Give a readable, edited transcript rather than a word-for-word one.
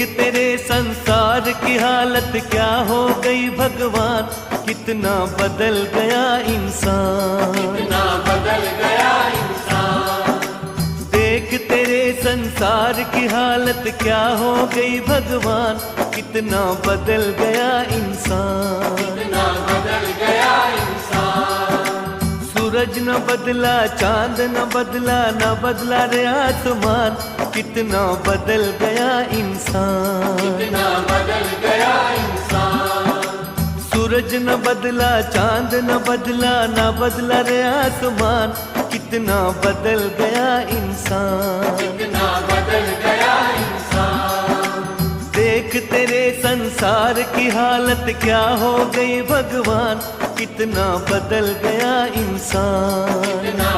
तेरे संसार की हालत क्या हो गई भगवान, कितना बदल गया इंसान, कितना बदल गया इंसान। देख तेरे संसार की हालत क्या हो गई भगवान, कितना बदल गया इंसान, कितना बदल गया इंसान। सूरज न बदला, चांद न बदला, न बदला रे आसमान, कितना बदल गया इंसान, कितना बदल गया इंसान। सूरज न बदला, चांद न बदला, न बदला रे आसमान, कितना बदल गया इंसान, कितना बदल गया इंसान। देख तेरे संसार की हालत क्या हो गई भगवान, कितना बदल गया इंसान। कितना